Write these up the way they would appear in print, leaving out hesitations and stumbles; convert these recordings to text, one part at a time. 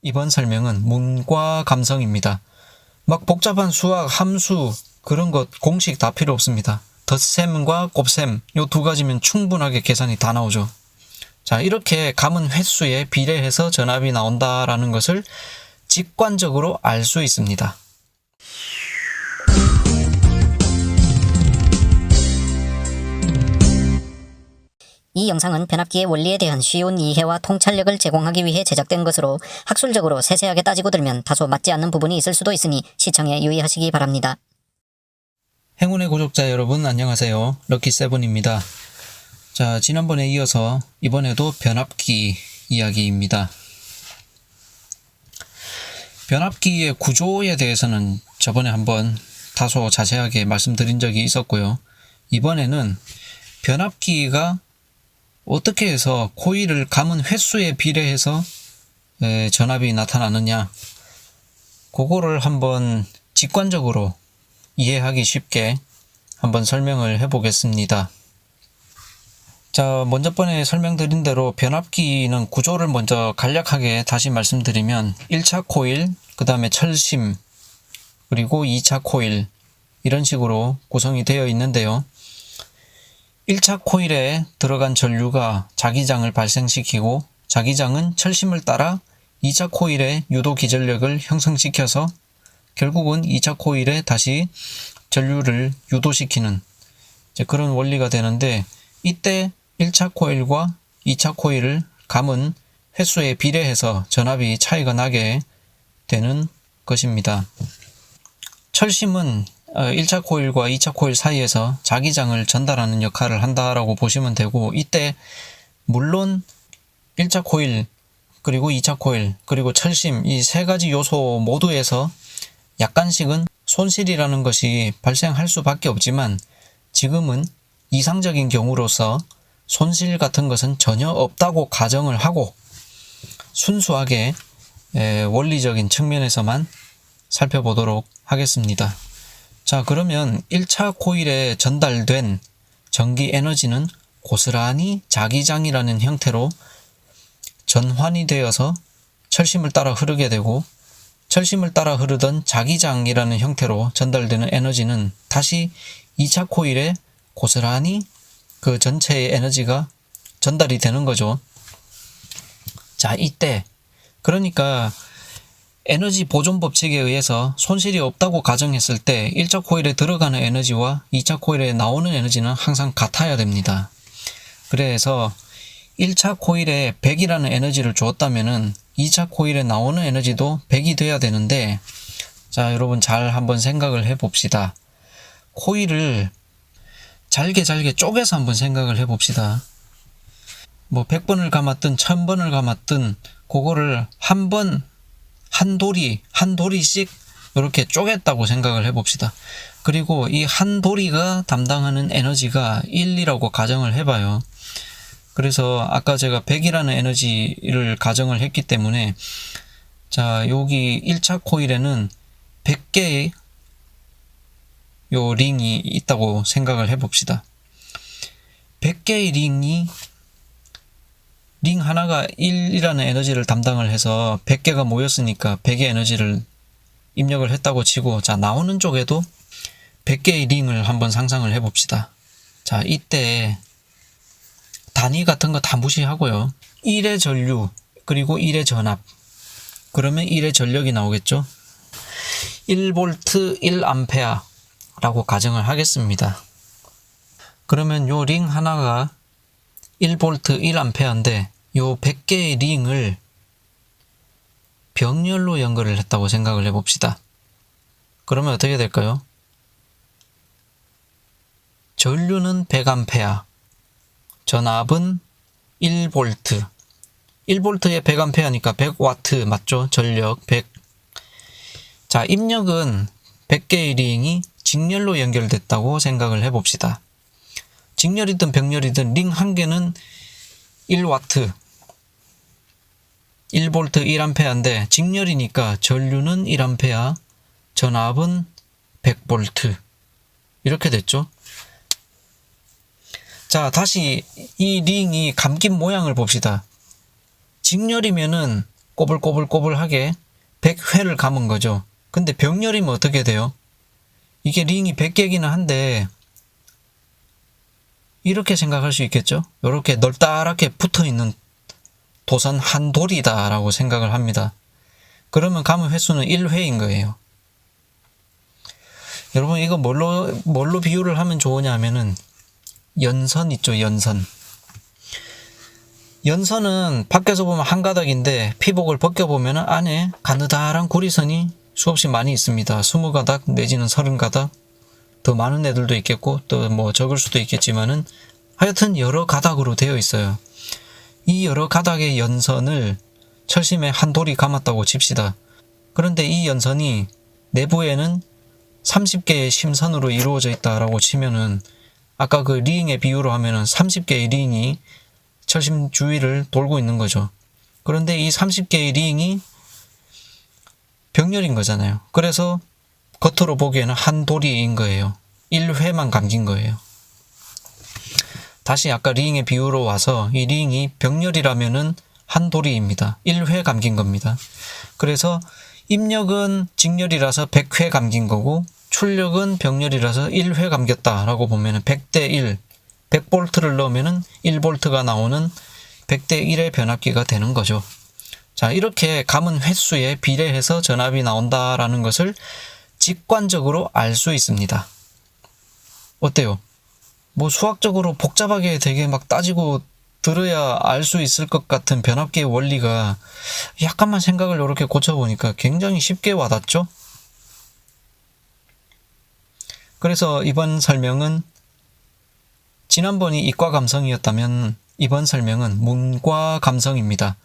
이번 설명은 문과 감성입니다. 막 복잡한 수학, 함수 그런 것 공식 다 필요 없습니다. 덧셈과 곱셈 요 두 가지면 충분하게 계산이 다 나오죠. 자, 이렇게 감은 횟수에 비례해서 전압이 나온다라는 것을 직관적으로 알 수 있습니다. 이 영상은 변압기의 원리에 대한 쉬운 이해와 통찰력을 제공하기 위해 제작된 것으로 학술적으로 세세하게 따지고 들면 다소 맞지 않는 부분이 있을 수도 있으니 시청에 유의하시기 바랍니다. 행운의 고족자 여러분 안녕하세요. 럭키세븐입니다. 자, 지난번에 이어서 이번에도 변압기 이야기입니다. 변압기의 구조에 대해서는 저번에 한번 다소 자세하게 말씀드린 적이 있었고요. 이번에는 변압기가 어떻게 해서 코일을 감은 횟수에 비례해서 전압이 나타나느냐, 그거를 한번 직관적으로 이해하기 쉽게 한번 설명을 해보겠습니다. 자, 먼저 번에 설명드린 대로 변압기는 구조를 먼저 간략하게 다시 말씀드리면 1차 코일, 그 다음에 철심, 그리고 2차 코일 이런 식으로 구성이 되어 있는데요. 1차 코일에 들어간 전류가 자기장을 발생시키고 자기장은 철심을 따라 2차 코일에 유도 기전력을 형성시켜서 결국은 2차 코일에 다시 전류를 유도시키는 그런 원리가 되는데, 이때 1차 코일과 2차 코일을 감은 횟수에 비례해서 전압이 차이가 나게 되는 것입니다. 철심은 1차 코일과 2차 코일 사이에서 자기장을 전달하는 역할을 한다라고 보시면 되고, 이때 물론 1차 코일 그리고 2차 코일 그리고 철심 이 세 가지 요소 모두에서 약간씩은 손실이라는 것이 발생할 수밖에 없지만, 지금은 이상적인 경우로서 손실 같은 것은 전혀 없다고 가정을 하고 순수하게 원리적인 측면에서만 살펴보도록 하겠습니다. 자, 그러면 1차 코일에 전달된 전기 에너지는 고스란히 자기장이라는 형태로 전환이 되어서 철심을 따라 흐르게 되고, 철심을 따라 흐르던 자기장이라는 형태로 전달되는 에너지는 다시 2차 코일에 고스란히 그 전체의 에너지가 전달이 되는 거죠. 자, 이때 그러니까 에너지 보존 법칙에 의해서 손실이 없다고 가정했을 때 1차 코일에 들어가는 에너지와 2차 코일에 나오는 에너지는 항상 같아야 됩니다. 그래서 1차 코일에 100이라는 에너지를 주었다면은 2차 코일에 나오는 에너지도 100이 돼야 되는데, 자, 여러분 잘 한번 생각을 해봅시다. 코일을 잘게 쪼개서 한번 생각을 해봅시다. 뭐 100번을 감았든 1000번을 감았든 그거를 한 도리씩 이렇게 쪼갰다고 생각을 해봅시다. 그리고 이 한 도리가 담당하는 에너지가 1이라고 가정을 해봐요. 그래서 아까 제가 100이라는 에너지를 가정을 했기 때문에, 자, 여기 1차 코일에는 100개의 요 링이 있다고 생각을 해봅시다. 100개의 링 하나가 1이라는 에너지를 담당을 해서 100개가 모였으니까 100의 에너지를 입력을 했다고 치고, 자, 나오는 쪽에도 100개의 링을 한번 상상을 해봅시다. 자, 이때 단위 같은 거 다 무시하고요. 1의 전류 그리고 1의 전압, 그러면 1의 전력이 나오겠죠. 1V 1A 라고 가정을 하겠습니다. 그러면 요 링 하나가 1V 1A인데 요 100개의 링을 병렬로 연결을 했다고 생각을 해봅시다. 그러면 어떻게 될까요? 전류는 100A, 전압은 1V. 1V에 100A니까 100W 맞죠? 전력 100. 자, 입력은 100개의 링이 직렬로 연결됐다고 생각을 해봅시다. 직렬이든 병렬이든 링 한 개는 1W, 1V 1A인데 직렬이니까 전류는 1A, 전압은 100V. 이렇게 됐죠? 자, 다시 이 링이 감긴 모양을 봅시다. 직렬이면은 꼬불꼬불꼬불하게 100회를 감은 거죠. 근데 병렬이면 어떻게 돼요? 이게 링이 100개기는 한데 이렇게 생각할 수 있겠죠? 이렇게 널따랗게 붙어있는 도선 한 돌이다라고 생각을 합니다. 그러면 감은 횟수는 1회인 거예요. 여러분 이거 뭘로 비유를 하면 좋으냐 하면은 연선 있죠, 연선. 연선은 밖에서 보면 한 가닥인데 피복을 벗겨보면 안에 가느다란 구리선이 수없이 많이 있습니다. 20가닥 내지는 30가닥, 더 많은 애들도 있겠고 또 뭐 적을 수도 있겠지만은 하여튼 여러 가닥으로 되어 있어요. 이 여러 가닥의 연선을 철심에 한 돌이 감았다고 칩시다. 그런데 이 연선이 내부에는 30개의 심선으로 이루어져 있다라고 치면은 아까 그 링의 비유로 하면은 30개의 링이 철심 주위를 돌고 있는 거죠. 그런데 이 30개의 링이 병렬인 거잖아요. 그래서 겉으로 보기에는 한 돌이인 거예요. 1회만 감긴 거예요. 다시 아까 링의 비유로 와서 이 링이 병렬이라면은 한 돌이입니다. 1회 감긴 겁니다. 그래서 입력은 직렬이라서 100회 감긴 거고 출력은 병렬이라서 1회 감겼다라고 보면은 100대 1, 100볼트를 넣으면은 1볼트가 나오는 100대 1의 변압기가 되는 거죠. 자, 이렇게 감은 횟수에 비례해서 전압이 나온다라는 것을 직관적으로 알 수 있습니다. 어때요? 뭐 수학적으로 복잡하게 되게 막 따지고 들어야 알 수 있을 것 같은 변압기의 원리가 약간만 생각을 이렇게 고쳐보니까 굉장히 쉽게 와닿죠? 그래서 이번 설명은 지난번이 이과 감성이었다면 이번 설명은 문과 감성입니다.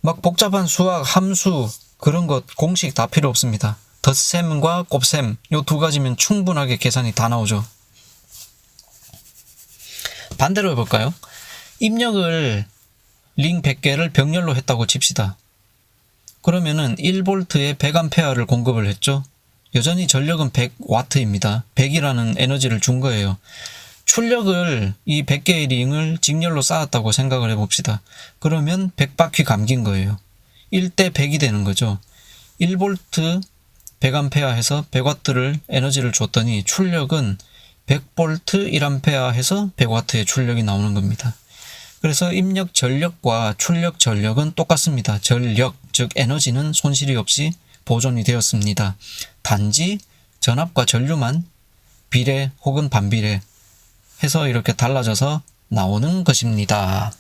막 복잡한 수학, 함수 그런 것 공식 다 필요 없습니다. 덧셈과 곱셈 요 두 가지면 충분하게 계산이 다 나오죠. 반대로 해볼까요? 입력을 링 100개를 병렬로 했다고 칩시다. 그러면은 1볼트에 100A를 공급을 했죠. 여전히 전력은 100W입니다. 100이라는 에너지를 준 거예요. 출력을 이 100개의 링을 직렬로 쌓았다고 생각을 해봅시다. 그러면 100바퀴 감긴 거예요. 1대 100이 되는 거죠. 1볼트 100A 해서 100W를 에너지를 줬더니 출력은 100볼트 1A 해서 100W의 출력이 나오는 겁니다. 그래서 입력 전력과 출력 전력은 똑같습니다. 전력, 즉 에너지는 손실이 없이 보존이 되었습니다. 단지 전압과 전류만 비례 혹은 반비례 해서 이렇게 달라져서 나오는 것입니다.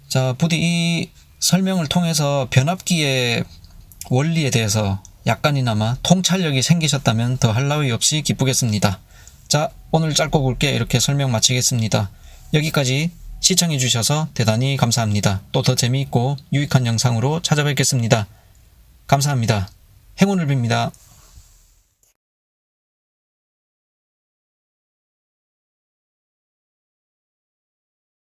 자, 부디 이 설명을 통해서 변압기의 원리에 대해서 약간이나마 통찰력이 생기셨다면 더할 나위 없이 기쁘겠습니다. 자, 오늘 짧고 굵게 이렇게 설명 마치겠습니다. 여기까지 시청해주셔서 대단히 감사합니다. 또 더 재미있고 유익한 영상으로 찾아뵙겠습니다. 감사합니다. 행운을 빕니다.